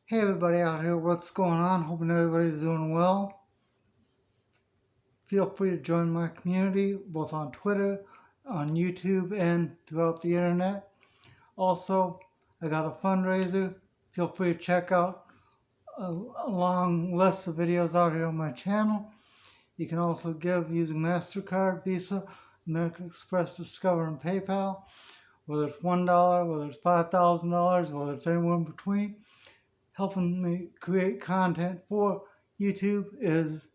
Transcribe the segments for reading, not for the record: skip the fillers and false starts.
Hey everybody out here, what's going on? Hoping everybody's doing well. Feel free to join my community both on Twitter, on YouTube, and throughout the internet. Also, I got a fundraiser. Feel free to check out a long list of videos out here on my channel. You can also give using MasterCard, Visa, American Express, Discover, and PayPal. Whether it's $1, whether it's $5,000, whether it's anywhere in between. Helping me create content for YouTube is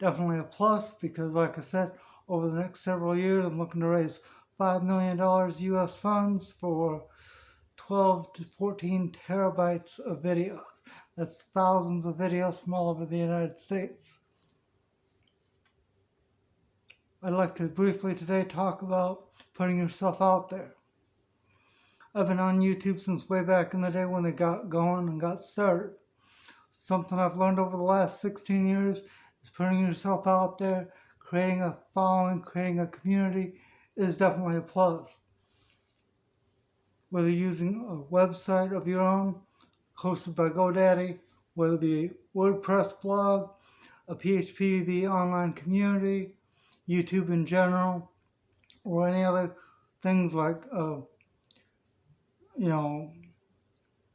definitely a plus because, like I said, over the next several years, I'm looking to raise $5 million US funds for 12 to 14 terabytes of videos. That's thousands of videos from all over the United States. I'd like to briefly today talk about putting yourself out there. I've been on YouTube since way back in the day when they got going and got started. Something I've learned over the last 16 years is putting yourself out there, creating a following, creating a community is definitely a plus. Whether you're using a website of your own, hosted by GoDaddy, whether it be a WordPress blog, a PHP online community, YouTube in general, or any other things like,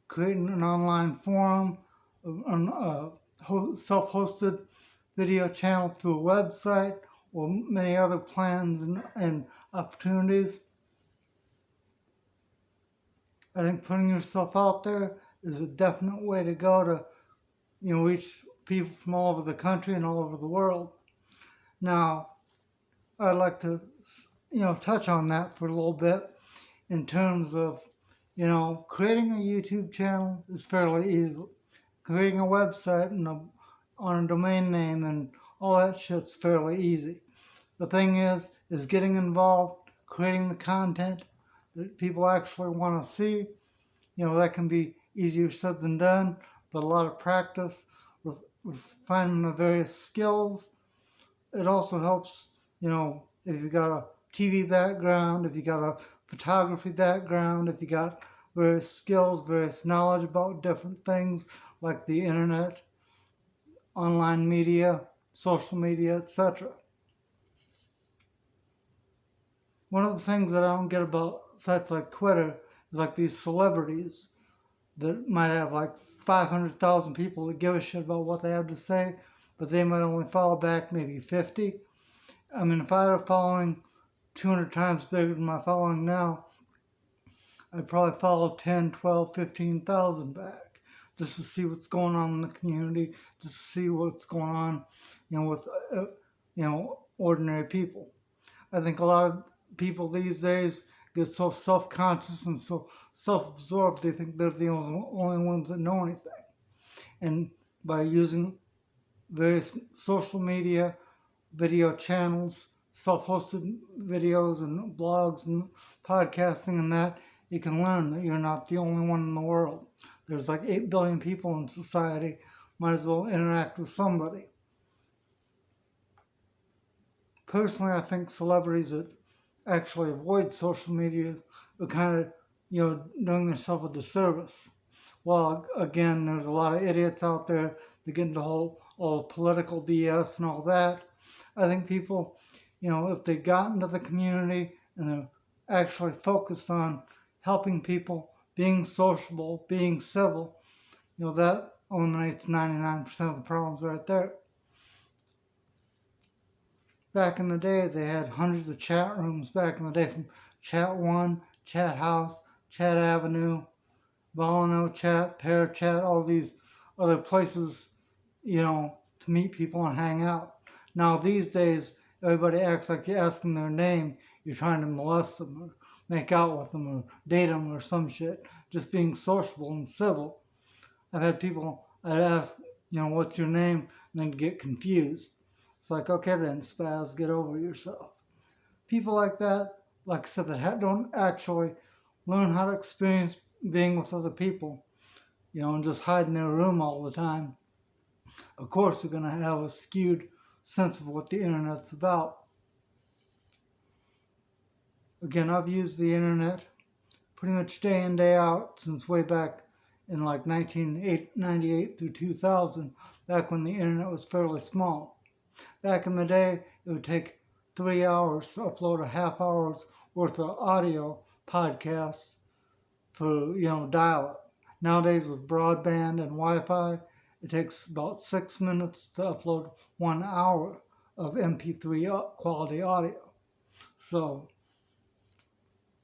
creating an online forum, a self-hosted video channel through a website, or many other plans and opportunities. I think putting yourself out there is a definite way to go to, reach people from all over the country and all over the world. Now, I'd like to, touch on that for a little bit in terms of, creating a YouTube channel is fairly easy. Creating a website on a domain name and all that shit's fairly easy. The thing is getting involved, creating the content that people actually want to see. That can be easier said than done, but a lot of practice, refining the various skills. It also helps, if you got a TV background, if you got a photography background, if you got various skills, various knowledge about different things like the internet, online media, social media, etc. One of the things that I don't get about sites like Twitter is like these celebrities that might have like 500,000 people that give a shit about what they have to say, but they might only follow back maybe 50. I mean, if I had a following 200 times bigger than my following now, I'd probably follow 10, 12, 15,000 back just to see what's going on in the community, just to see what's going on, with, ordinary people. I think a lot of people these days get so self-conscious and so self-absorbed they think they're the only ones that know anything. And by using various social media, video channels, self-hosted videos and blogs and podcasting and that, you can learn that you're not the only one in the world. There's like 8 billion people in society. Might as well interact with somebody. Personally, I think celebrities that actually avoid social media are kind of, doing themselves a disservice. Well, again, there's a lot of idiots out there that get into all the political BS and all that. I think people, if they got into the community and they're actually focused on helping people, being sociable, being civil, that eliminates 99% of the problems right there. Back in the day, they had hundreds of chat rooms back in the day from Chat One, Chat House, Chat Avenue, Volano Chat, Parachat, all these other places, to meet people and hang out. Now, these days, everybody acts like you're asking their name, you're trying to molest them or make out with them or date them or some shit, just being sociable and civil. I've had people, I'd ask, what's your name, and then get confused. It's like, okay then, spaz, get over yourself. People like that, like I said, that don't actually learn how to experience being with other people, and just hide in their room all the time. Of course, they're going to have a skewed sense of what the internet's about. Again, I've used the internet pretty much day in, day out since way back, in like 1998 through 2000, back when the internet was fairly small. Back in the day, it would take 3 hours to upload a half hour's worth of audio podcast for, dial-up. Nowadays with broadband and Wi-Fi, it takes about 6 minutes to upload 1 hour of MP3 quality audio. So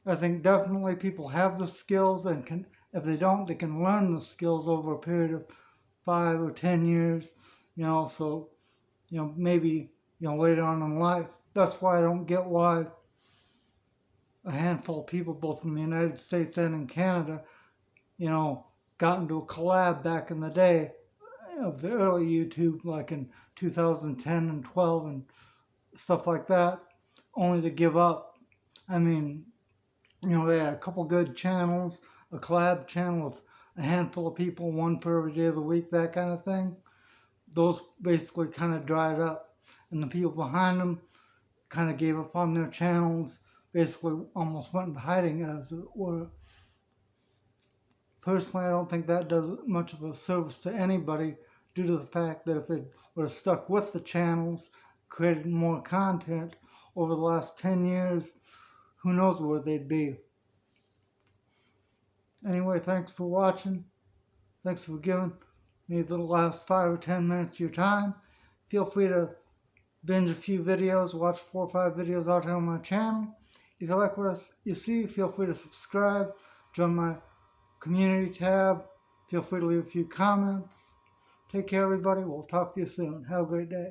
I think definitely people have the skills and can, if they don't, they can learn the skills over a period of 5 or 10 years, so, maybe, later on in life. That's why I don't get why a handful of people, both in the United States and in Canada, got into a collab back in the day of the early YouTube, like in 2010 and 12 and stuff like that, only to give up. I mean, they had a couple good channels, a collab channel with a handful of people, one for every day of the week, that kind of thing. Those basically kind of dried up, and the people behind them kind of gave up on their channels, basically almost went into hiding, as it were. Personally, I don't think that does much of a service to anybody, due to the fact that if they were stuck with the channels, created more content over the last 10 years, who knows where they'd be. Anyway, thanks for watching. Thanks for giving me the last 5 or 10 minutes of your time. Feel free to binge a few videos, watch 4 or 5 videos out here on my channel. If you like what you see, feel free to subscribe, join my community tab. Feel free to leave a few comments. Take care, everybody. We'll talk to you soon. Have a great day.